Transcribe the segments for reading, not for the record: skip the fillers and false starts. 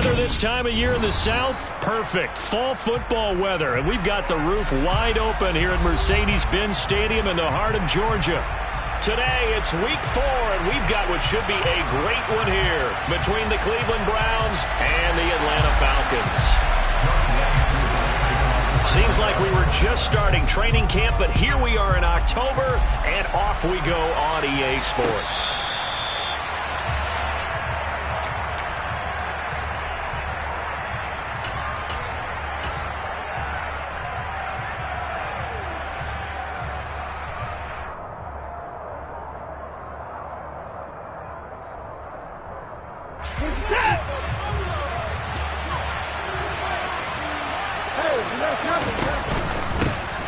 weather this time of year in the South? Perfect. Fall football weather. And we've got the roof wide open here at Mercedes-Benz Stadium in the heart of Georgia. Today, it's week 4, and we've got what should be a great one here between the Cleveland Browns and the Atlanta Falcons. Seems like we were just starting training camp, but here we are in October, and off we go on EA Sports.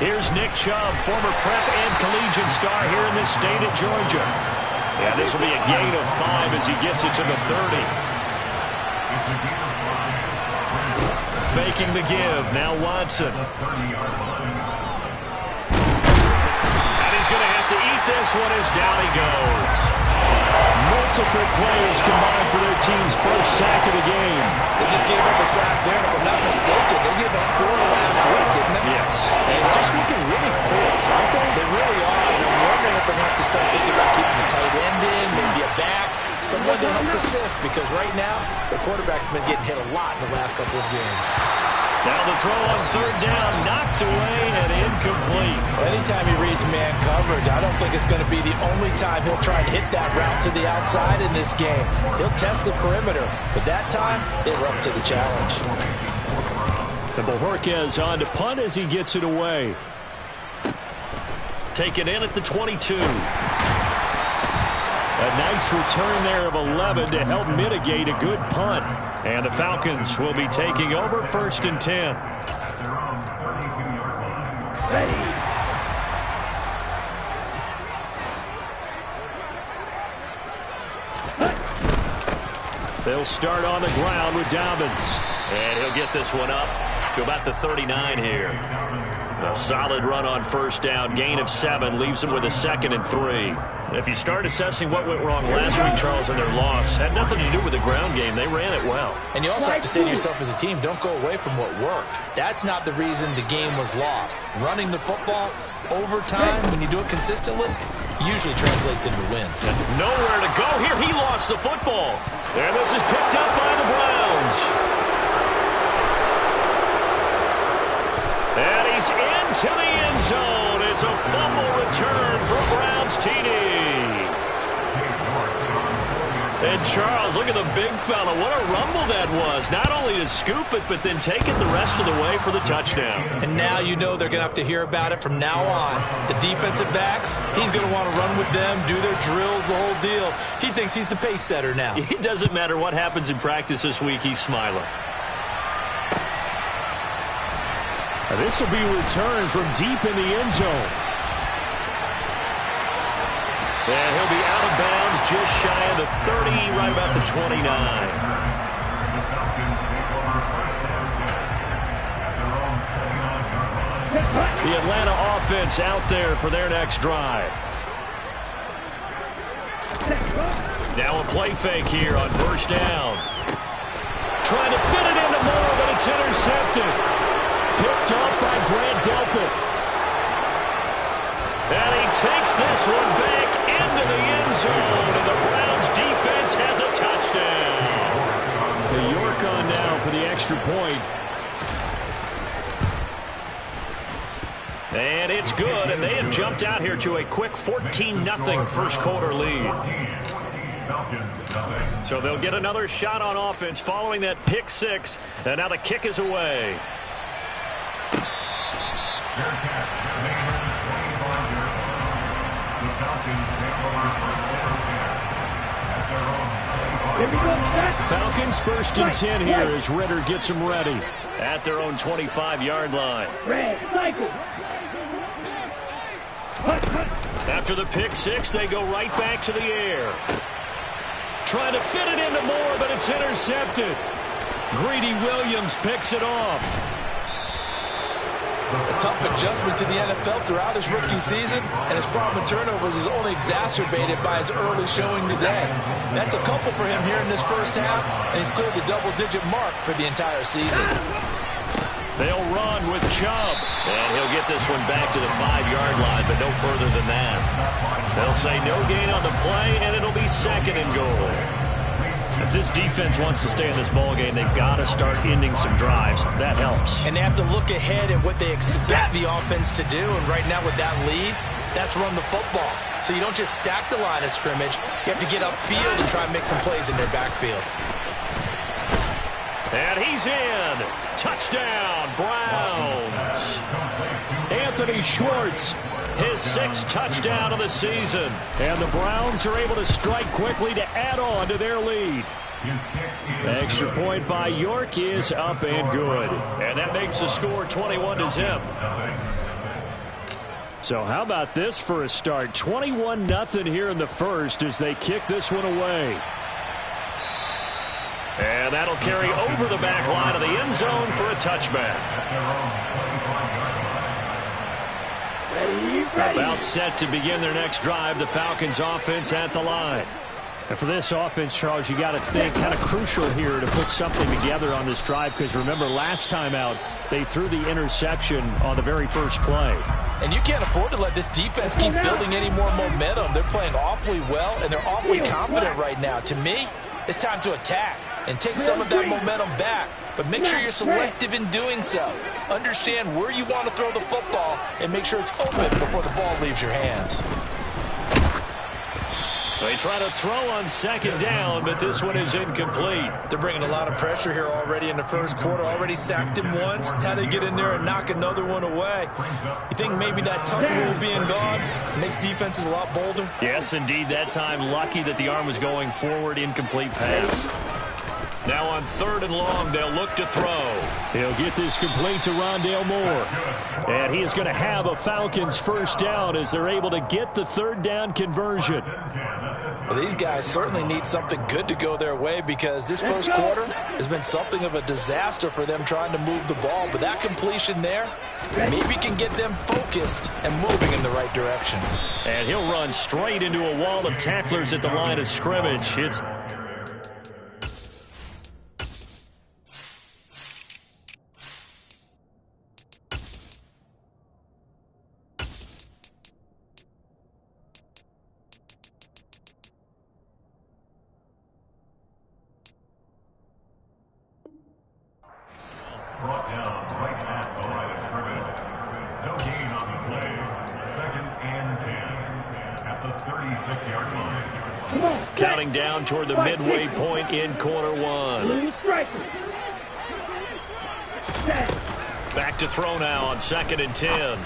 Here's Nick Chubb, former prep and collegiate star here in this state of Georgia. Yeah, this will be a gain of 5 as he gets it to the 30. Faking the give, now Watson. And he's going to have to eat this one as down he goes. Multiple players combined for their team's first sack of the game. They just gave up a sack there, and if I'm not mistaken, they gave up 4 last week, didn't they? Yes. And just looking really close, aren't they? They really are, and I'm wondering if they're going to have to start thinking about keeping the tight end in, maybe a back, someone to help assist, because right now, the quarterback's been getting hit a lot in the last couple of games. Now the throw on 3rd down, knocked away and incomplete. Anytime he reads man coverage, I don't think it's going to be the only time he'll try to hit that route to the outside in this game. He'll test the perimeter, but that time, they were up to the challenge. The Bojorquez on to punt as he gets it away. Take it in at the 22. A nice return there of 11 to help mitigate a good punt. And the Falcons will be taking over 1st and 10. Ready. They'll start on the ground with Dobbins. And he'll get this one up to about the 39 here. A solid run on 1st down. Gain of 7 leaves them with a 2nd and 3. If you start assessing what went wrong last week, Charles, in their loss, had nothing to do with the ground game. They ran it well. And you also have to say to yourself as a team, don't go away from what worked. That's not the reason the game was lost. Running the football over time, when you do it consistently, usually translates into wins. And nowhere to go here. He lost the football. And this is picked up by the Browns. And he's into the end zone. It's a fumble return for Browns TD. And Charles, look at the big fella. What a rumble that was. Not only to scoop it, but then take it the rest of the way for the touchdown. And now you know they're going to have to hear about it from now on. The defensive backs, he's going to want to run with them, do their drills, the whole deal. He thinks he's the pace setter now. It doesn't matter what happens in practice this week. He's smiling. This will be returned from deep in the end zone. And he'll be out of bounds just shy of the 30, right about the 29. The Atlanta offense out there for their next drive. Now a play fake here on 1st down. Trying to fit it into Moore, but it's intercepted. Picked up by Grant Delpit. And he takes this one back into the end zone, and the Browns defense has a touchdown. The York on now for the extra point. And it's good, and they have jumped out here to a quick 14-0 first-quarter lead. So they'll get another shot on offense following that pick 6, and now the kick is away. Falcons 1st and 10 here as Ritter gets them ready. At their own 25-yard line. After the pick 6, they go right back to the air. Trying to fit it into Moore, but it's intercepted. Greedy Williams picks it off. A tough adjustment to the NFL throughout his rookie season, and his problem with turnovers is only exacerbated by his early showing today. That's a couple for him here in this first half, and he's cleared the double-digit mark for the entire season. They'll run with Chubb, and he'll get this one back to the 5-yard line, but no further than that. They'll say no gain on the play, and it'll be 2nd and goal. If this defense wants to stay in this ballgame, they've got to start ending some drives. That helps. And they have to look ahead at what they expect the offense to do, and right now with that lead, that's run the football. So you don't just stack the line of scrimmage. You have to get upfield and try and make some plays in their backfield. And he's in. Touchdown, Browns. Anthony Schwartz, his 6th touchdown of the season. And the Browns are able to strike quickly to add on to their lead. Extra point by York is up and good. And that makes the score 21-0. So how about this for a start? 21-0 here in the first as they kick this one away. And that'll carry over the back line of the end zone for a touchback. About set to begin their next drive, the Falcons offense at the line. And for this offense, Charles, you got to think kind of crucial here to put something together on this drive, because remember last time out they threw the interception on the very first play. And you can't afford to let this defense keep building any more momentum. They're playing awfully well, and they're awfully confident right now. To me, it's time to attack and take some of that momentum back. But make sure you're selective in doing so. Understand where you want to throw the football and make sure it's open before the ball leaves your hands. They try to throw on 2nd down, but this one is incomplete. They're bringing a lot of pressure here already in the first quarter. Already sacked him once. Now they get in there and knock another one away. You think maybe that tuck rule being gone makes defenses a lot bolder? Yes, indeed. That time, lucky that the arm was going forward. Incomplete pass. Now on 3rd and long, they'll look to throw. He'll get this complete to Rondale Moore. And he is going to have a Falcons first down as they're able to get the 3rd down conversion. Well, these guys certainly need something good to go their way, because this first quarter has been something of a disaster for them trying to move the ball. But that completion there maybe can get them focused and moving in the right direction. And he'll run straight into a wall of tacklers at the line of scrimmage. It's brought down right at the line of scrimmage. No gain on the play. 2nd and 10 at the 36-yard line. counting down toward the midway point in quarter 1. Back to throw now on 2nd and 10.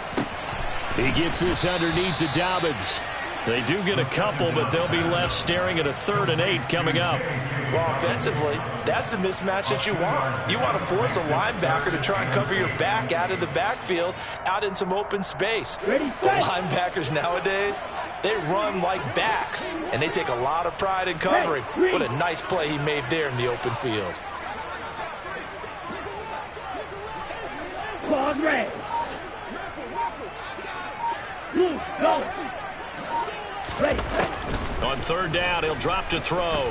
He gets this underneath to Dobbins. They do get a couple, but they'll be left staring at a 3rd and 8 coming up. Well, offensively, that's the mismatch that you want. You want to force a linebacker to try and cover your back out of the backfield, out in some open space. The linebackers nowadays, they run like backs, and they take a lot of pride in covering. What a nice play he made there in the open field. Ball's ready. Go. Ready. On 3rd down, he'll drop to throw.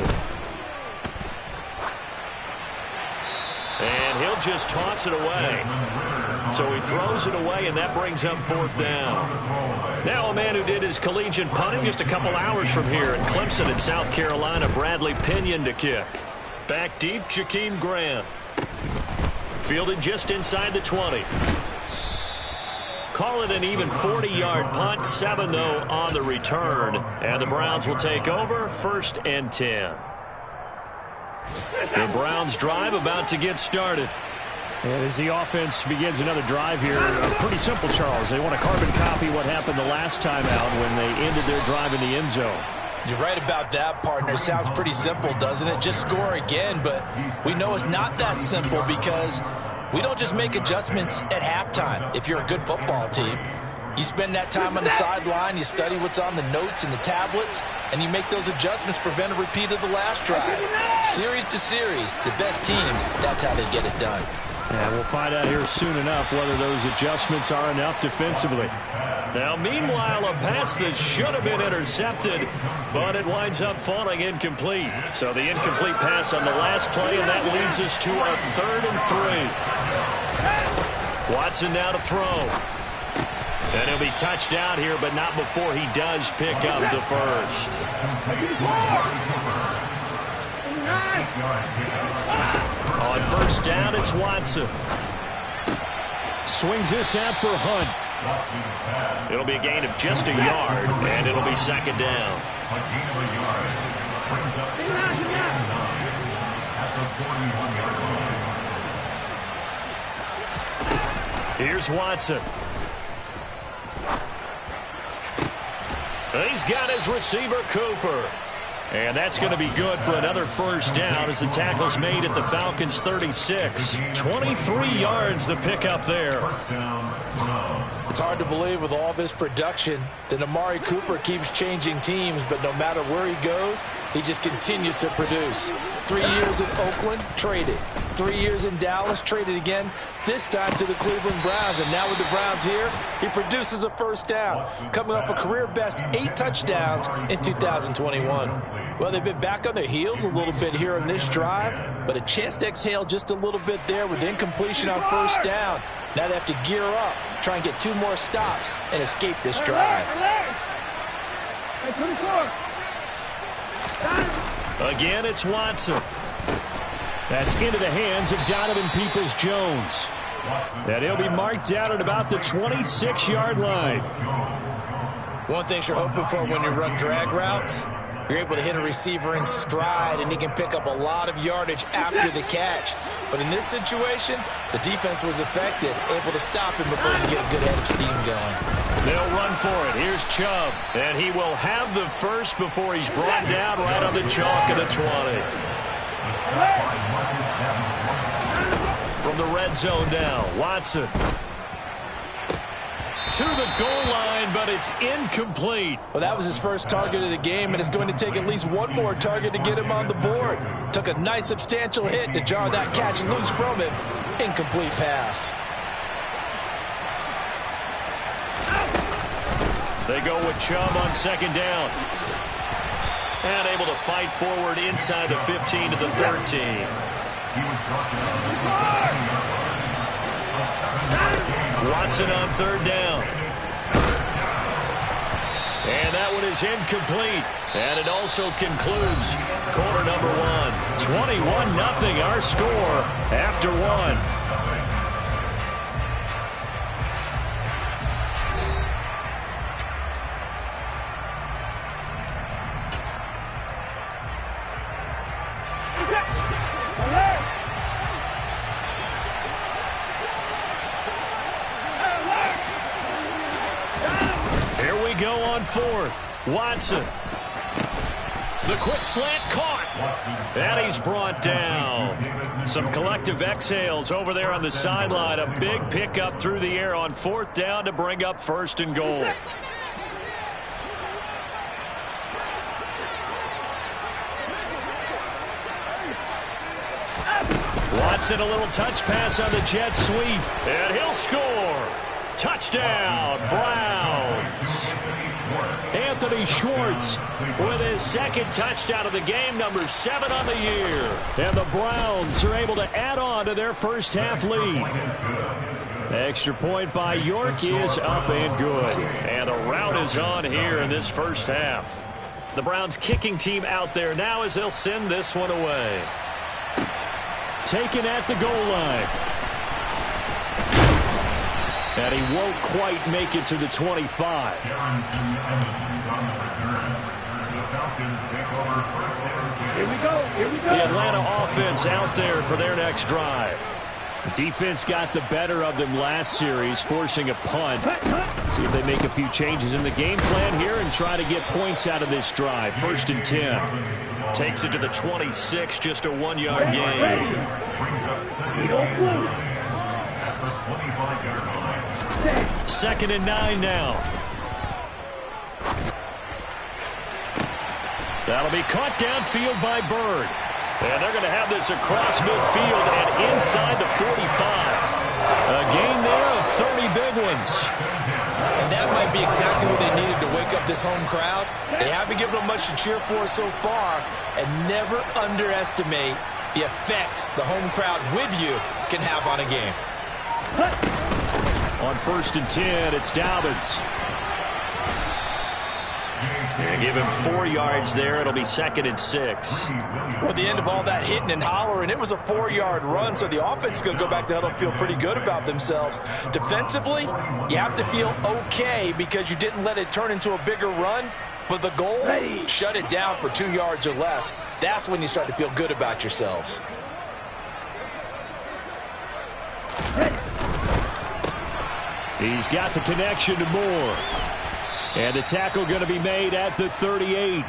And he'll just toss it away. So he throws it away, and that brings up 4th down. Now a man who did his collegiate punting just a couple hours from here in Clemson in South Carolina, Bradley Pinion to kick. Back deep, Jakeem Grant. Fielded just inside the 20. Call it an even 40-yard punt. 7, though, on the return. And the Browns will take over 1st and 10. The Browns drive about to get started. And as the offense begins another drive here, pretty simple, Charles. They want to carbon copy what happened the last time out when they ended their drive in the end zone. You're right about that, partner. Sounds pretty simple, doesn't it? Just score again, but we know it's not that simple, because we don't just make adjustments at halftime. If you're a good football team, you spend that time on the sideline, you study what's on the notes and the tablets, and you make those adjustments, prevent a repeat of the last drive. Series to series, the best teams, that's how they get it done. And we'll find out here soon enough whether those adjustments are enough defensively. Now, meanwhile, a pass that should have been intercepted, but it winds up falling incomplete. So the incomplete pass on the last play, and that leads us to a 3rd and 3. Watson now to throw. And he'll be touched down here, but not before he does pick up the first. On first down, it's Watson. Swings this out for Hunt. It'll be a gain of just a yard, and it'll be 2nd down. Here's Watson. He's got his receiver, Cooper. And that's going to be good for another first down as the tackle's made at the Falcons' 36. 23 yards the pickup there. It's hard to believe with all this production that Amari Cooper keeps changing teams, but no matter where he goes, he just continues to produce. 3 years in Oakland, traded. 3 years in Dallas, traded again, this time to the Cleveland Browns. And now with the Browns here, he produces a first down, coming off a career-best 8 touchdowns in 2021. Well, they've been back on their heels a little bit here on this drive, but a chance to exhale just a little bit there with incompletion on first down. Now they have to gear up, try and get 2 more stops and escape this drive. Again, it's Watson. That's into the hands of Donovan Peoples-Jones. And he'll be marked down at about the 26-yard line. One thing you're hoping for when you run drag routes, you're able to hit a receiver in stride, and he can pick up a lot of yardage after the catch. But in this situation, the defense was effective, able to stop him before he can get a good head of steam going. They'll run for it. Here's Chubb. And he will have the first before he's brought down right on the chalk of the 20. From the red zone now, Watson. To the goal line, but it's incomplete. Well, that was his first target of the game, and it's going to take at least one more target to get him on the board. Took a nice substantial hit to jar that catch loose from him. Incomplete pass. They go with Chubb on 2nd down. And able to fight forward inside the 15 to the 13. Watson on 3rd down. And that one is incomplete. And it also concludes quarter number 1. 21-0 our score after 1. Go on 4th. Watson. The quick slant caught. And he's brought down. Some collective exhales over there on the sideline. A big pickup through the air on 4th down to bring up 1st and goal. Watson, a little touch pass on the jet sweep. And he'll score. Touchdown, Browns. Anthony Schwartz with his 2nd touchdown of the game, number 7 on the year. And the Browns are able to add on to their first half lead. Extra point by York is up and good. And the rout is on here in this first half. The Browns kicking team out there now as they'll send this one away. Taken at the goal line. And he won't quite make it to the 25. Here we go. The Atlanta offense out there for their next drive. The defense got the better of them last series, forcing a punt. See if they make a few changes in the game plan here and try to get points out of this drive. 1st and 10. Takes it to the 26, just a 1-yard gain. 2nd and 9 now. That'll be caught downfield by Bird. And they're going to have this across midfield and inside the 45. A gain there of 30 big ones. And that might be exactly what they needed to wake up this home crowd. They haven't given them much to cheer for so far. And never underestimate the effect the home crowd with you can have on a game. On 1st and 10, it's Dobbins. And give him 4 yards there. It'll be 2nd and 6. Well, at the end of all that hitting and hollering, it was a 4-yard run, so the offense is going to go back to huddle and feel pretty good about themselves. Defensively, you have to feel okay because you didn't let it turn into a bigger run, but the goal, shut it down for 2 yards or less. That's when you start to feel good about yourselves. He's got the connection to Moore. And the tackle going to be made at the 38.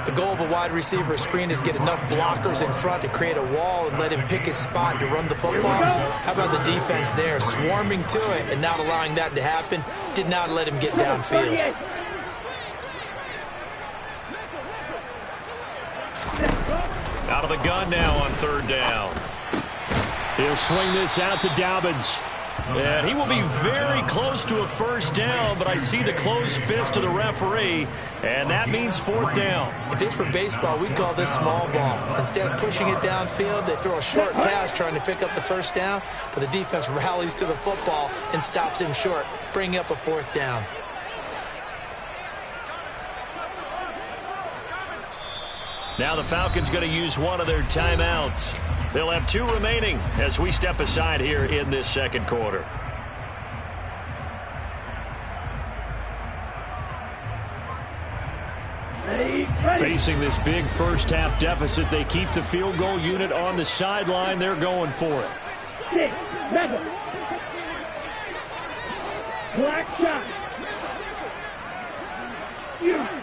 The goal of a wide receiver screen is get enough blockers in front to create a wall and let him pick his spot to run the football. How about the defense there, swarming to it and not allowing that to happen? Did not let him get downfield. Out of the gun now on 3rd down. He'll swing this out to Dobbins. And he will be very close to a 1st down, but I see the closed fist of the referee, and that means 4th down. If this were baseball, we'd call this small ball. Instead of pushing it downfield, they throw a short pass trying to pick up the 1st down, but the defense rallies to the football and stops him short, bringing up a 4th down. Now the Falcons going to use one of their timeouts. They'll have 2 remaining as we step aside here in this 2nd quarter. Facing this big first-half deficit, they keep the field goal unit on the sideline. They're going for it. 6, 7. Black shot.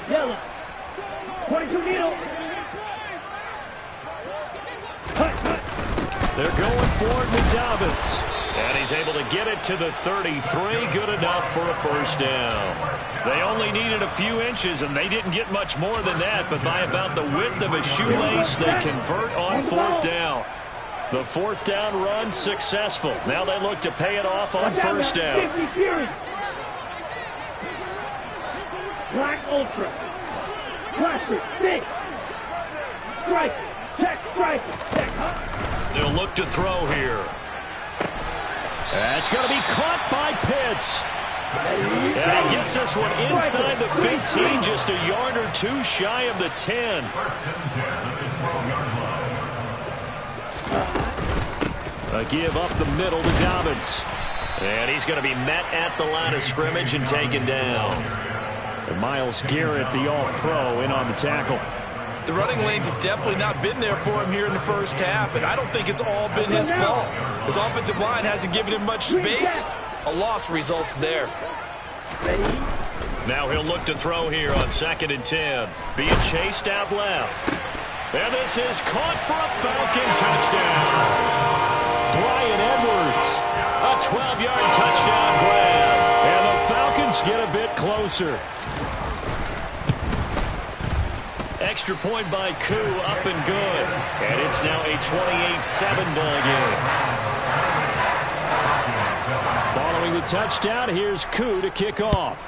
Yellow. 22 needle. They're going for it with Dobbins. And he's able to get it to the 33. Good enough for a 1st down. They only needed a few inches, and they didn't get much more than that. But by about the width of a shoelace, they convert on 4th down. The 4th down run successful. Now they look to pay it off on 1st down. Black Ultra. Classic. 6. Strike. Check. Strike. Check. They'll look to throw here. That's going to be caught by Pitts. And he gets this one inside the 15, just a yard or 2 shy of the 10. A give up the middle to Dobbins. And he's going to be met at the line of scrimmage and taken down. And Myles Garrett, the All-Pro, in on the tackle. The running lanes have definitely not been there for him here in the 1st half, and I don't think it's all been his fault. His offensive line hasn't given him much space. A loss results there. Now he'll look to throw here on 2nd and 10. Being chased out left. And this is caught for a Falcon touchdown. Bryan Edwards. A 12-yard touchdown grab. And the Falcons get a bit closer. Extra point by Koo, up and good. And it's now a 28-7 ball game. Following the touchdown, here's Koo to kick off.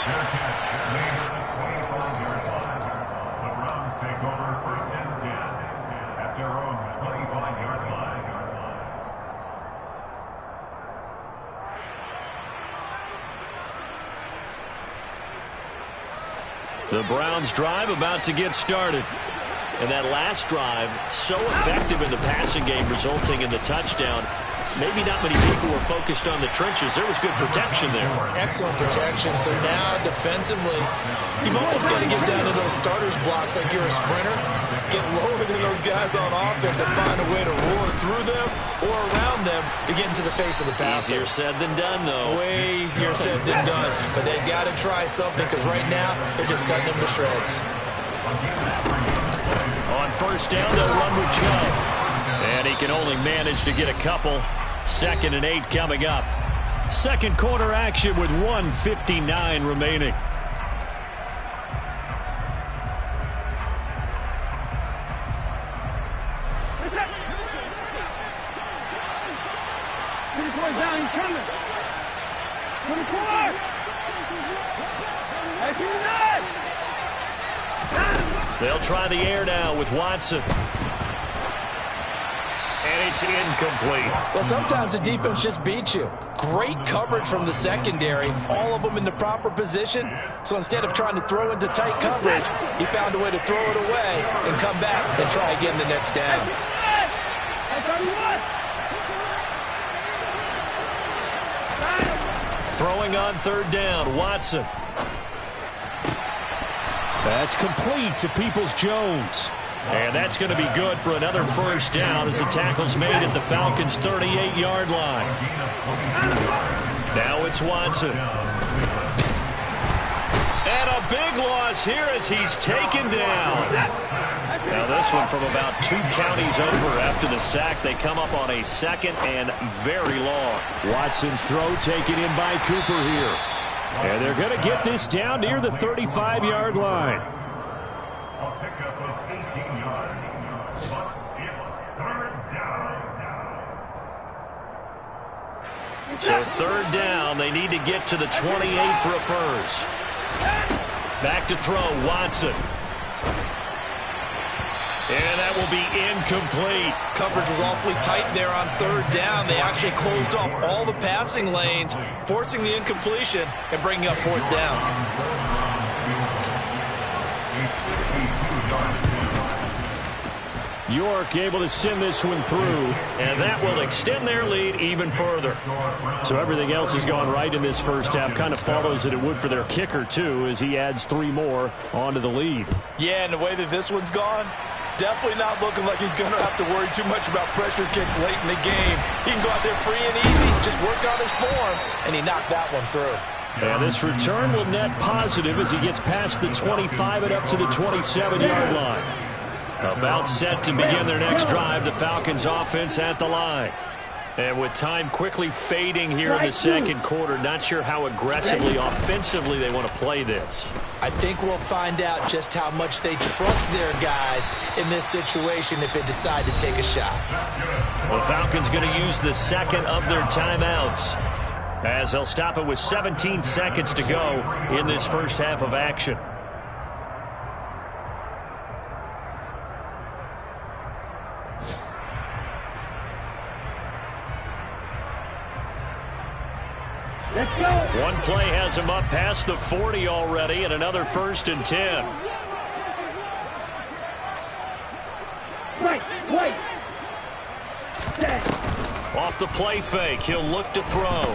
Fair catch made at the 25-yard line. The Browns take over 1st and 10 at their own 25-yard line. The Browns drive about to get started. And that last drive, so effective in the passing game, resulting in the touchdown. Maybe not many people were focused on the trenches. There was good protection there. Excellent protection. So now, defensively, you've almost got to get down to those starters blocks like you're a sprinter. Get lower than those guys on offense and find a way to roar through them or around them to get into the face of the passer. Easier said than done, though. Way easier said than done. But they've got to try something because right now, they're just cutting them to shreds. On 1st down, they'll run with Chubb. And he can only manage to get a couple. 2nd and 8 coming up. 2nd quarter action with 1:59 remaining. They'll try the air now with Watson. And it's incomplete. Well, sometimes the defense just beats you. Great coverage from the secondary, all of them in the proper position. So instead of trying to throw into tight coverage, he found a way to throw it away and come back and try again the next down. Throwing on third down, Watson. That's complete to Peoples-Jones. And that's going to be good for another first down as the tackle's made at the Falcons' 38-yard line. Now it's Watson. And a big loss here as he's taken down. Now this one from about 2 counties over after the sack. They come up on a second and very long. Watson's throw taken in by Cooper here. And they're going to get this down near the 35-yard line. A pickup of 18 yards, but it's third down. So third down, they need to get to the 28 for a first. Back to throw, Watson. And that will be incomplete. Coverage was awfully tight there on third down. They actually closed off all the passing lanes, forcing the incompletion and bringing up fourth down. York able to send this one through. And that will extend their lead even further. So everything else has gone right in this first half. Kind of follows that it would for their kicker, too, as he adds 3 more onto the lead. Yeah, and the way that this one's gone, definitely not looking like he's going to have to worry too much about pressure kicks late in the game. He can go out there free and easy, just work on his form, and he knocked that one through. And this return will net positive as he gets past the 25 and up to the 27-yard line. About set to begin their next drive, the Falcons offense at the line. And with time quickly fading here in the second quarter, not sure how aggressively, offensively they want to play this. I think we'll find out just how much they trust their guys in this situation if they decide to take a shot. The Falcons going to use the second of their timeouts as they'll stop it with 17 seconds to go in this first half of action. Let's go. One play has him up past the 40 already, and another 1st and 10. Right. Off the play fake, he'll look to throw.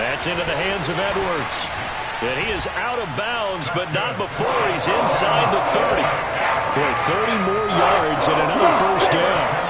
That's into the hands of Edwards. And he is out of bounds, but not before he's inside the 30. Boy, 30 more yards and another first down.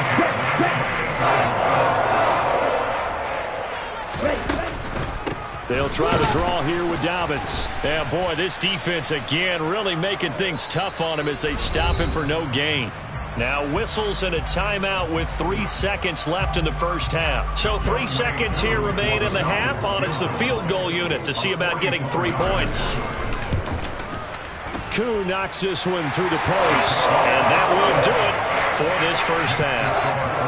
They'll try to draw here with Dobbins. Yeah, boy, this defense again really making things tough on him as they stop him for no gain. Now whistles and a timeout with 3 seconds left in the first half. So 3 seconds here remain in the half on as the field goal unit to see about getting 3 points. Koo knocks this one through the post. And that will do it for this first half.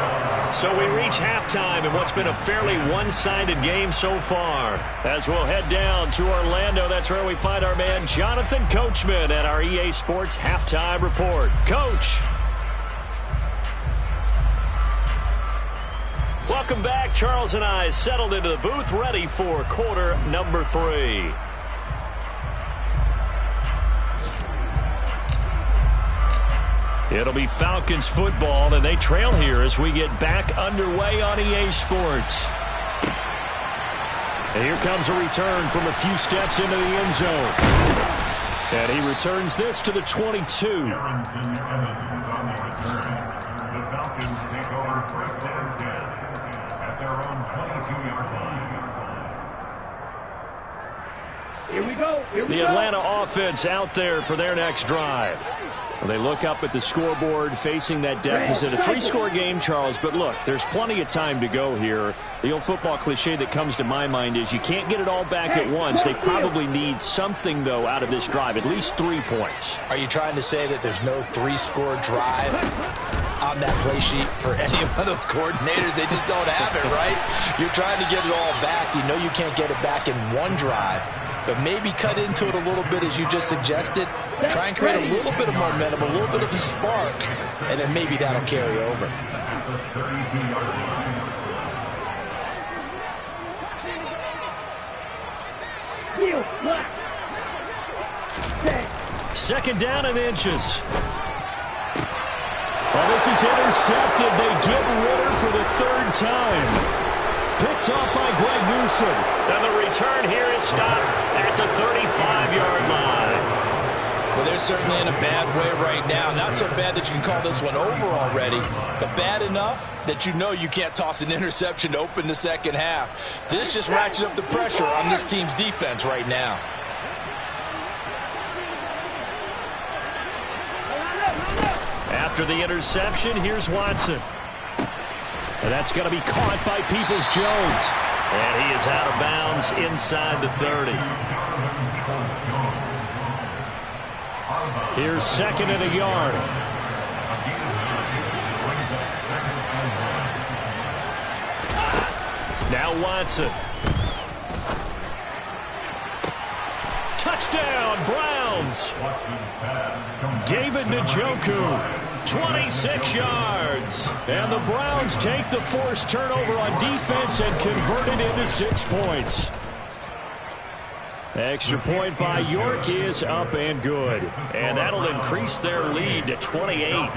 So we reach halftime in what's been a fairly one-sided game so far. As we'll head down to Orlando, that's where we find our man Jonathan Coachman at our EA Sports Halftime Report. Coach. Welcome back. Charles and I settled into the booth ready for quarter number 3. It'll be Falcons football, and they trail here as we get back underway on EA Sports. And here comes a return from a few steps into the end zone. And he returns this to the 22. Harrington Evans on the return. The Falcons take over 1st and 10 at their own 22-yard line. Here we go. The Atlanta offense out there for their next drive. Well, they look up at the scoreboard facing that deficit. A 3-score game, Charles, but look, there's plenty of time to go here. The old football cliche that comes to my mind is you can't get it all back at once. They probably need something, though, out of this drive, at least 3 points. Are you trying to say that there's no 3-score drive? on that play sheet for any of those coordinators. They just don't have it, right? You're trying to get it all back. You know you can't get it back in one drive. But maybe cut into it a little bit as you just suggested. Try and create a little bit of momentum, a little bit of a spark, and then maybe that'll carry over. Second down and inches. Well, this is intercepted. They get Ritter for the third time. Picked off by Greg Newsom. And the return here is stopped at the 35-yard line. Well, they're certainly in a bad way right now. Not so bad that you can call this one over already, but bad enough that you know you can't toss an interception to open the second half. This just ratchets up the pressure on this team's defense right now. After the interception, here's Watson. And that's going to be caught by Peoples-Jones. And he is out of bounds inside the 30. Here's second and a yard. Now Watson. Touchdown, Browns. David Njoku. 26 yards. And the Browns take the forced turnover on defense and convert it into 6 points. Extra point by York is up and good. And that'll increase their lead to 28.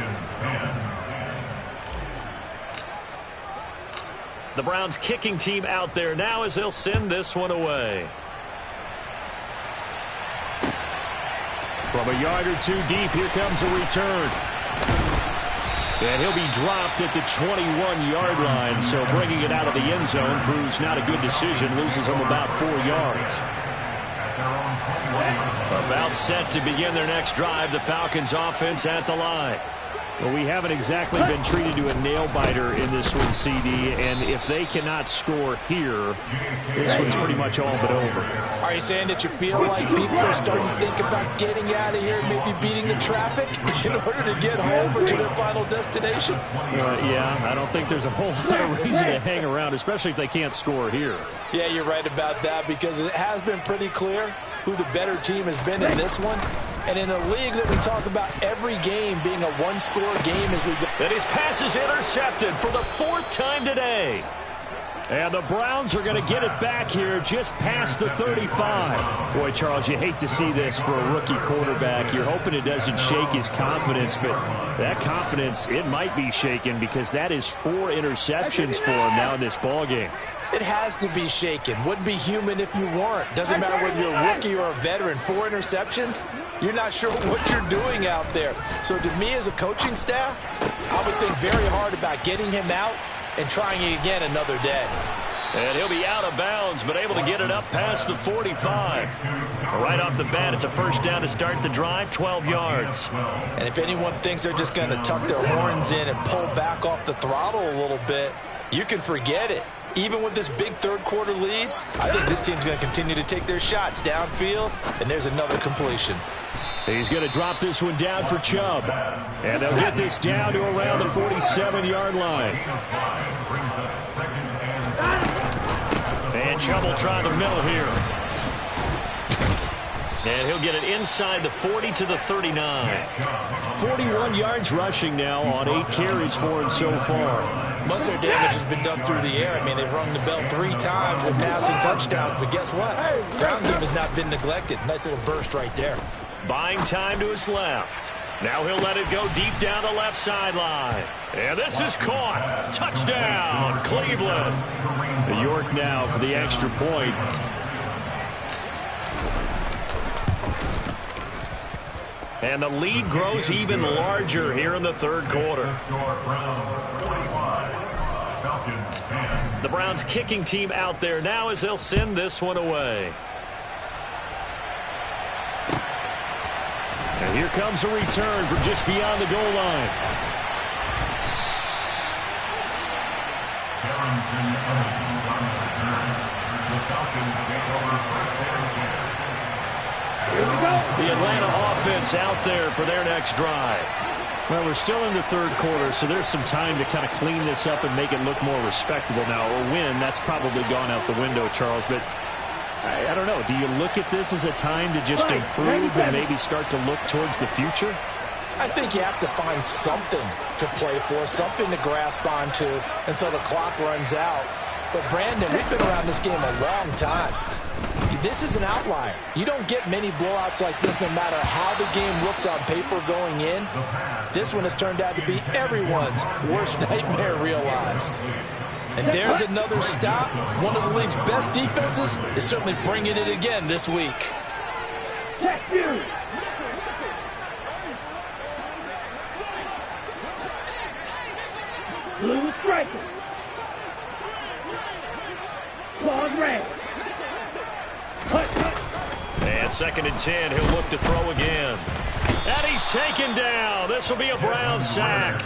The Browns kicking team out there now as they'll send this one away. From a yard or two deep, here comes a return. And he'll be dropped at the 21-yard line, so bringing it out of the end zone proves not a good decision. Loses him about 4 yards. About set to begin their next drive, the Falcons offense at the line. Well, we haven't exactly been treated to a nail-biter in this one, CD, and if they cannot score here, this one's pretty much all but over. Are you saying that you feel like people are starting to think about getting out of here, maybe beating the traffic in order to get home or to their final destination? Yeah, I don't think there's a whole lot of reason to hang around, especially if they can't score here. Yeah, you're right about that, because it has been pretty clear who the better team has been in this one. And in a league that we talk about every game being a one-score game as we go. And his pass is intercepted for the 4th time today. And the Browns are going to get it back here just past the 35. Boy, Charles, you hate to see this for a rookie quarterback. You're hoping it doesn't shake his confidence, but that confidence, it might be shaken because that is 4 interceptions for him now in this ballgame. It has to be shaken. Wouldn't be human if you weren't. Doesn't matter whether you're a rookie or a veteran. 4 interceptions, you're not sure what you're doing out there. So to me as a coaching staff, I would think very hard about getting him out and trying it again another day. And he'll be out of bounds, but able to get it up past the 45. Right off the bat, it's a first down to start the drive, 12 yards. And if anyone thinks they're just going to tuck their horns in and pull back off the throttle a little bit, you can forget it. Even with this big third-quarter lead, I think this team's going to continue to take their shots downfield, and there's another completion. He's going to drop this one down for Chubb. And they'll get this down to around the 47-yard line. And Chubb will try the middle here. And he'll get it inside the 40 to the 39. 41 yards rushing now on 8 carries for him so far. Most of their damage has been done through the air. I mean, they've rung the bell 3 times with passing touchdowns, but guess what? Ground game has not been neglected. Nice little burst right there. Buying time to his left. Now he'll let it go deep down the left sideline. And this is caught. Touchdown, Cleveland. York now for the extra point. And the lead grows even larger here in the third quarter. The Browns kicking team out there now as they'll send this one away. And here comes a return from just beyond the goal line. The Atlanta offense out there for their next drive. Well, we're still in the third quarter, so there's some time to kind of clean this up and make it look more respectable. Now, a win, that's probably gone out the window, Charles, but I don't know. Do you look at this as a time to just improve and maybe start to look towards the future? I think you have to find something to play for, something to grasp onto until the clock runs out. But, Brandon, we've been around this game a long time. This is an outlier. You don't get many blowouts like this no matter how the game looks on paper going in. This one has turned out to be everyone's worst nightmare realized. And there's another stop. One of the league's best defenses is certainly bringing it again this week. Check you. Blue striker. Claws red. And 2nd and 10, he'll look to throw again. And he's taken down. This will be a Brown sack.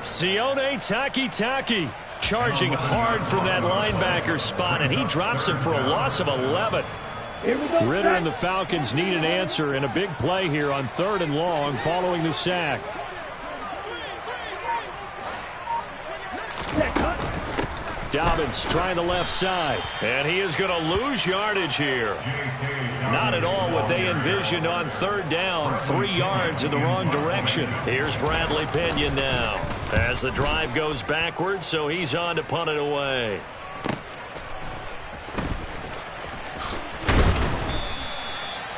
Sione Takitaki charging hard from that linebacker spot, and he drops him for a loss of 11. Ritter and the Falcons need an answer and a big play here on 3rd and long following the sack. Dobbins trying the left side, and he is going to lose yardage here. Not at all what they envisioned on 3rd down. 3 yards in the wrong direction. Here's Bradley Pinion now as the drive goes backwards, so he's on to punt it away.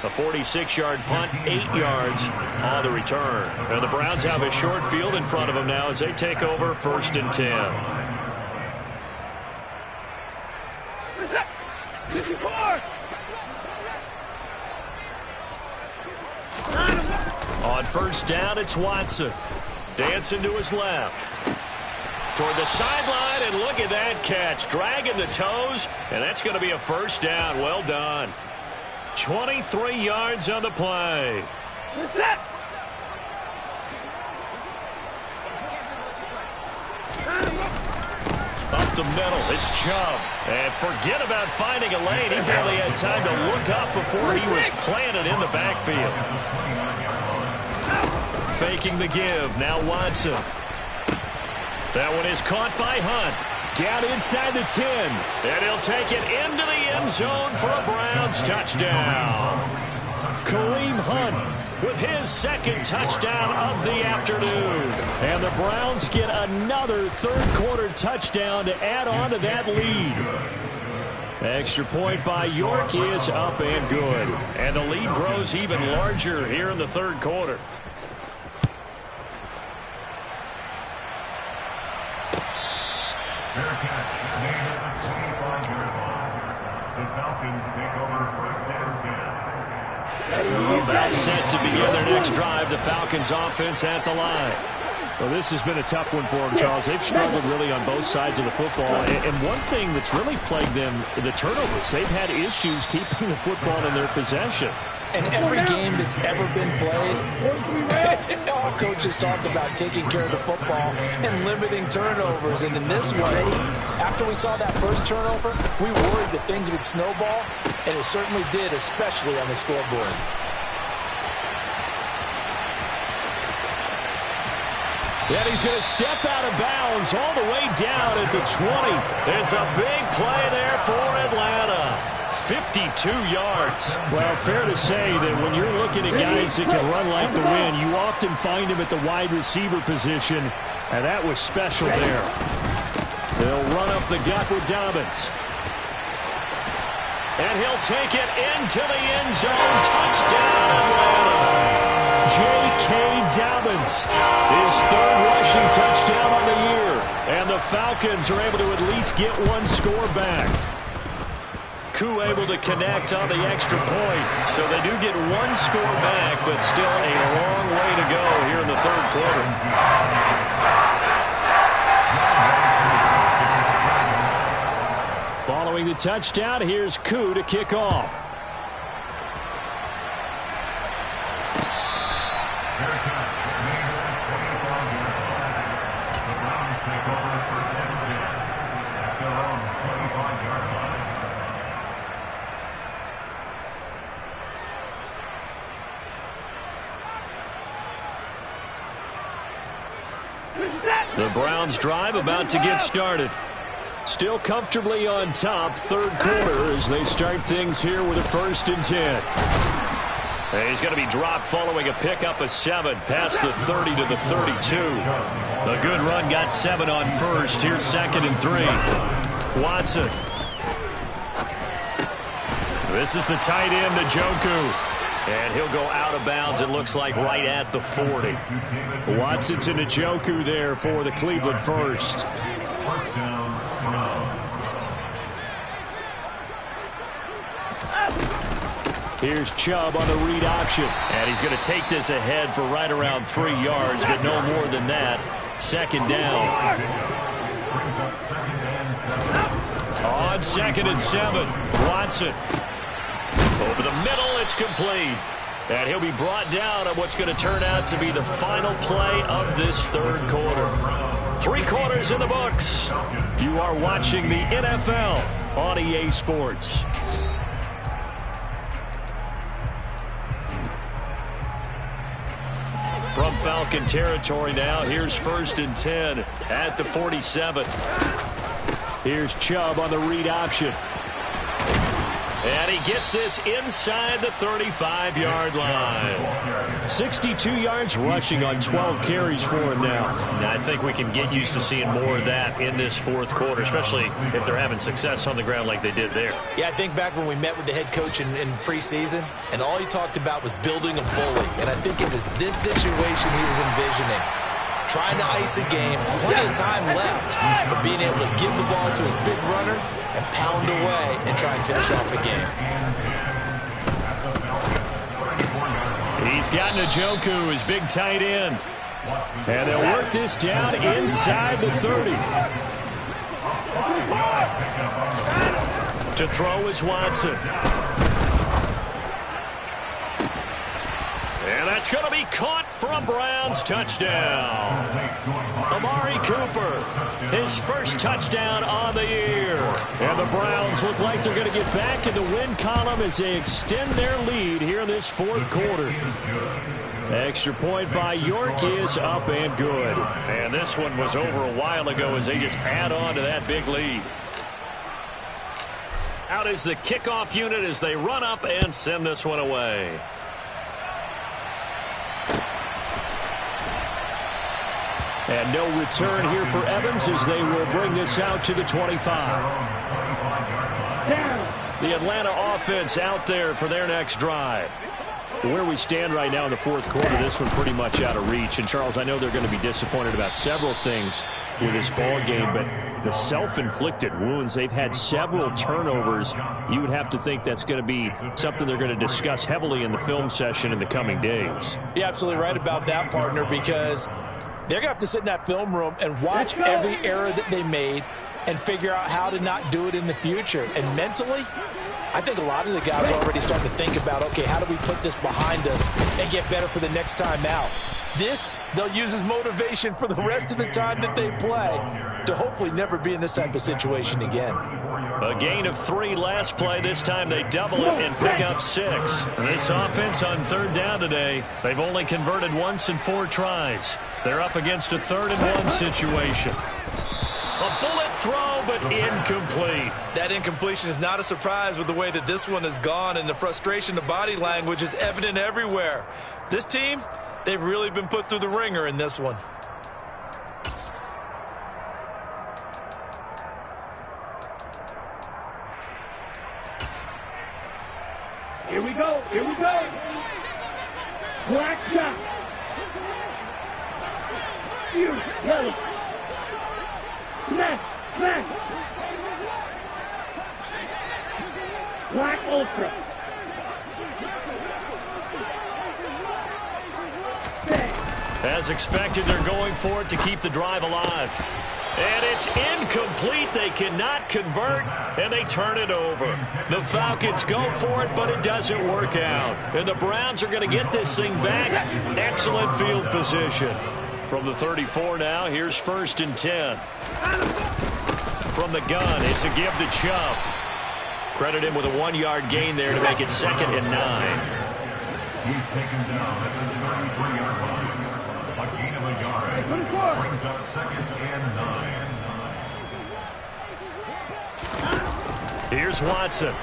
A 46-yard punt, 8 yards on the return. And the Browns have a short field in front of them now as they take over 1st and 10. On 1st down, it's Watson. Dancing to his left. Toward the sideline, and look at that catch. Dragging the toes, and that's going to be a 1st down. Well done. 23 yards on the play. Up the middle, it's Chubb. And forget about finding a lane. He barely had time to look up before he was planted in the backfield. Faking the give, now Watson. That one is caught by Hunt. Down inside the 10. And he'll take it into the end zone for a Browns touchdown. Kareem Hunt with his 2nd touchdown of the afternoon. And the Browns get another 3rd quarter touchdown to add on to that lead. Extra point by York is up and good. And the lead grows even larger here in the 3rd quarter. Fair catch, made at the 25-yard line. The Falcons take over 1st and 10. About set to begin their next drive. The Falcons offense at the line. Well, this has been a tough one for them, Charles. They've struggled really on both sides of the football. And one thing that's really plagued them, the turnovers. They've had issues keeping the football in their possession. And every game that's ever been played, all coaches talk about taking care of the football and limiting turnovers. And in this one, after we saw that first turnover, we worried that things would snowball, and it certainly did, especially on the scoreboard. And he's going to step out of bounds all the way down at the 20. It's a big play there for Atlanta. 52 yards. Well, fair to say that when you're looking at guys that can run like the wind, you often find them at the wide receiver position, and that was special there. They'll run up the gut with Dobbins. And he'll take it into the end zone. Touchdown, Atlanta. J.K. Dobbins, his 3rd rushing touchdown on the year. And the Falcons are able to at least get one score back. Koo able to connect on the extra point. So they do get one score back, but still a long way to go here in the 3rd quarter. Following the touchdown, here's Koo to kick off. The Browns drive about to get started. Still comfortably on top, third quarter as they start things here with a 1st and 10. And he's going to be dropped following a pickup of 7 past the 30 to the 32. A good run got 7 on first. Here's 2nd and 3. Watson. This is the tight end, Njoku. And he'll go out of bounds, it looks like, right at the 40. Watson to Njoku there for the Cleveland first. Here's Chubb on the read option. And he's going to take this ahead for right around 3 yards, but no more than that. 2nd down. On 2nd and 7, Watson. Over the middle, it's complete. And he'll be brought down on what's going to turn out to be the final play of this third quarter. 3 quarters in the books. You are watching the NFL on EA Sports. From Falcon territory now, here's 1st and 10 at the 47. Here's Chubb on the read option. And he gets this inside the 35-yard line. 62 yards rushing on 12 carries for him now. And I think we can get used to seeing more of that in this fourth quarter, especially if they're having success on the ground like they did there. Yeah, I think back when we met with the head coach in preseason, and all he talked about was building a bully. And I think it was this situation he was envisioning. Trying to ice a game, plenty of time left, but being able to give the ball to his big runner and pound away and try and finish off a game. He's got Njoku, his big tight end. And they'll work this down inside the 30. To throw is Watson. And that's going to be caught for a Browns touchdown. Amari Cooper, his first touchdown on the year. And the Browns look like they're going to get back in the win column as they extend their lead here in this fourth quarter. Extra point by York is up and good. And this one was over a while ago as they just add on to that big lead. Out is the kickoff unit as they run up and send this one away. And no return here for Evans as they will bring this out to the 25. The Atlanta offense out there for their next drive. Where we stand right now in the fourth quarter, this one pretty much out of reach. And, Charles, I know they're going to be disappointed about several things with this ball game, but the self-inflicted wounds, they've had several turnovers. You would have to think that's going to be something they're going to discuss heavily in the film session in the coming days. You're absolutely right about that, partner, because they're going to have to sit in that film room and watch every error that they made and figure out how to not do it in the future. And mentally, I think a lot of the guys are already starting to think about, okay, how do we put this behind us and get better for the next time out? This, they'll use as motivation for the rest of the time that they play to hopefully never be in this type of situation again. A gain of 3 last play. This time they double it and pick up 6. This offense on third down today, they've only converted once in 4 tries. They're up against a 3rd and 1 situation. A bullet throw, but incomplete. That incompletion is not a surprise with the way that this one has gone, and the frustration, the body language is evident everywhere. This team, they've really been put through the ringer in this one. Here we go. Here we go. Black shot. Spew. Yellow. Smash. Smash. Black ultra. Bang. As expected, they're going for it to keep the drive alive. And it's incomplete. They cannot convert, and they turn it over. The Falcons go for it, but it doesn't work out. And the Browns are going to get this thing back. Excellent field position. From the 34 now, here's 1st and 10. From the gun, it's a give to Chubb. Credit him with a 1-yard gain there to make it 2nd and 9. He's taken down at the 33-yard line. A gain of a yard. Brings up 2nd and 9. Here's Watson.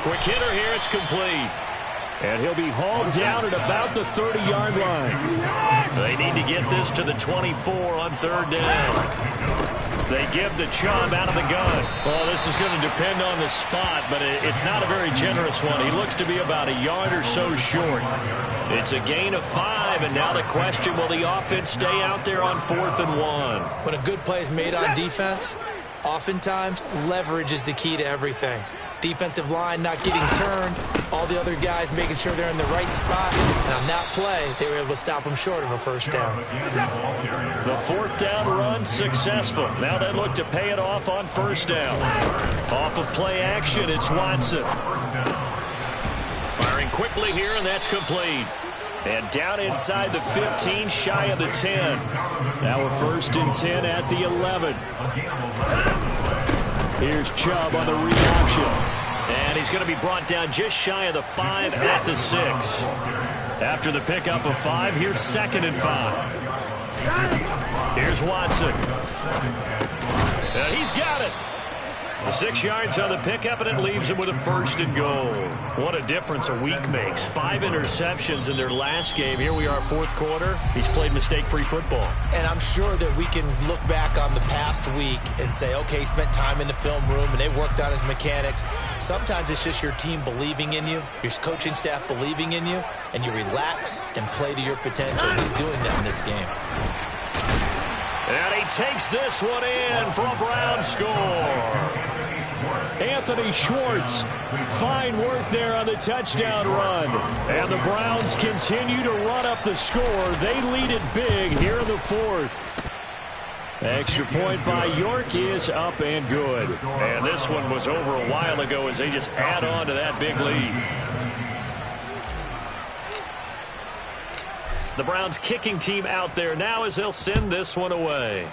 Quick hitter here. It's complete. And he'll be hauled down at about the 30-yard line. They need to get this to the 24 on 3rd down. They give the Chubb out of the gun. Well, this is going to depend on the spot, but it's not a very generous one. He looks to be about a yard or so short. It's a gain of 5, and now the question, will the offense stay out there on 4th and 1? When a good play is made on defense, oftentimes leverage is the key to everything. Defensive line not getting turned, all the other guys making sure they're in the right spot. And on that play, they were able to stop them short of a 1st down. The 4th down run successful. Now they look to pay it off on 1st down. Off of play action, it's Watson. Firing quickly here, and that's complete. And down inside the 15, shy of the 10. Now a 1st and 10 at the 11. Here's Chubb on the read option. And he's going to be brought down just shy of the 5 at the 6. After the pickup of 5, here's 2nd and 5. Here's Watson. And he's got it. The 6 yards on the pickup, and it leaves him with a 1st and goal. What a difference a week makes. 5 interceptions in their last game. Here we are, 4th quarter. He's played mistake-free football. And I'm sure that we can look back on the past week and say, okay, he spent time in the film room and they worked on his mechanics. Sometimes it's just your team believing in you, your coaching staff believing in you, and you relax and play to your potential. He's doing that in this game. And he takes this one in for a Brown score. Anthony Schwartz. Fine work there on the touchdown run. And the Browns continue to run up the score. They lead it big here in the 4th. Extra point by York is up and good. And this one was over a while ago as they just add on to that big lead. The Browns kicking team out there now as they'll send this one away.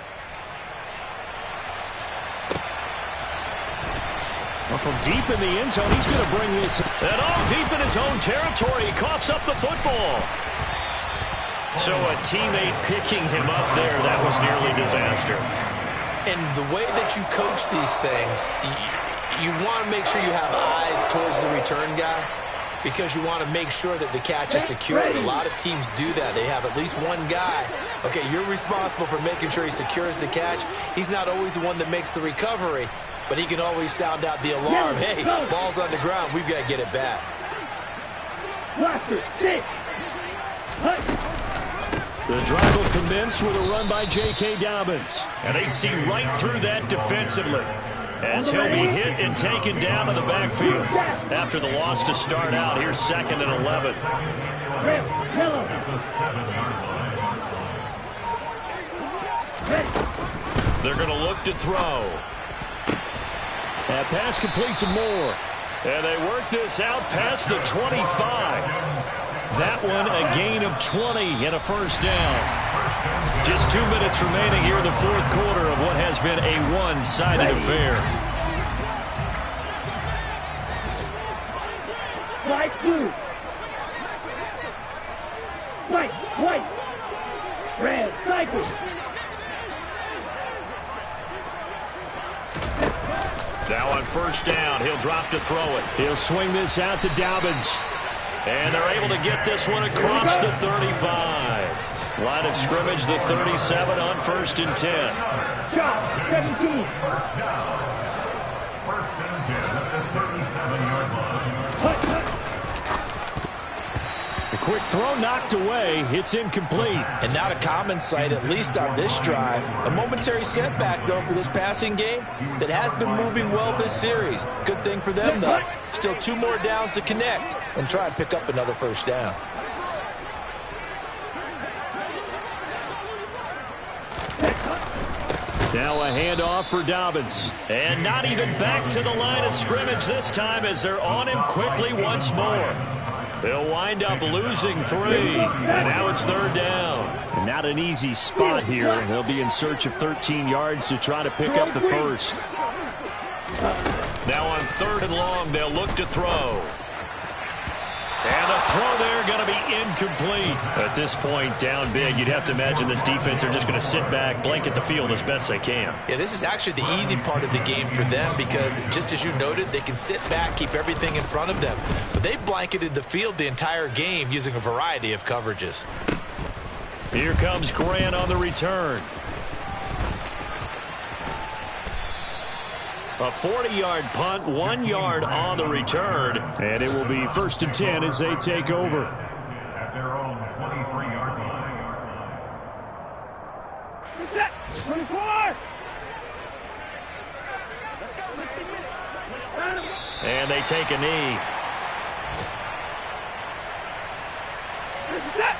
Well, from deep in the end zone, he's going to bring this. And all deep in his own territory, he coughs up the football. So a teammate picking him up there, that was nearly disaster. And the way that you coach these things, you want to make sure you have eyes towards the return guy, because you want to make sure that the catch is secure. A lot of teams do that. They have at least one guy. Okay, you're responsible for making sure he secures the catch. He's not always the one that makes the recovery, but he can always sound out the alarm. Hey, ball's on the ground. We've got to get it back. The drive will commence with a run by J.K. Dobbins. And they see right through that defensively, as he'll be hit and taken down to the backfield. After the loss to start out, here's 2nd and 11. They're going to look to throw. That pass complete to Moore. And they work this out past the 25. That one a gain of 20 and a 1st down. Just 2 minutes remaining here in the 4th quarter of what has been a one-sided affair. White, blue. White. Red, cycle. Now on 1st down, he'll drop to throw it. He'll swing this out to Dobbins. And they're able to get this one across the 35. Line of scrimmage, the 37 on 1st and 10. Shot, 17. 1st down. 1st and 10 at the 37-yard line. The quick throw knocked away. It's incomplete. And not a common sight, at least on this drive. A momentary setback, though, for this passing game that has been moving well this series. Good thing for them, though. Still 2 more downs to connect and try and pick up another 1st down. Now a handoff for Dobbins. And not even back to the line of scrimmage this time as they're on him quickly once more. They'll wind up losing 3. And now it's 3rd down. Not an easy spot here, and he'll be in search of 13 yards to try to pick up the 1st. Now on 3rd and long, they'll look to throw. And the throw there going to be incomplete. At this point, down big, you'd have to imagine this defense are just going to sit back, blanket the field as best they can. Yeah, this is actually the easy part of the game for them because, just as you noted, they can sit back, keep everything in front of them. But they've blanketed the field the entire game using a variety of coverages. Here comes Grant on the return. A 40-yard punt, 1 yard on the return. And it will be 1st and 10 as they take over. At their own 23-yard line. Set. 24. And they take a knee. Set.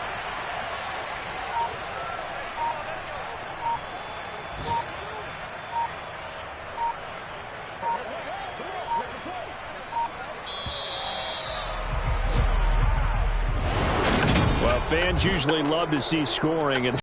Well, fans usually love to see scoring, and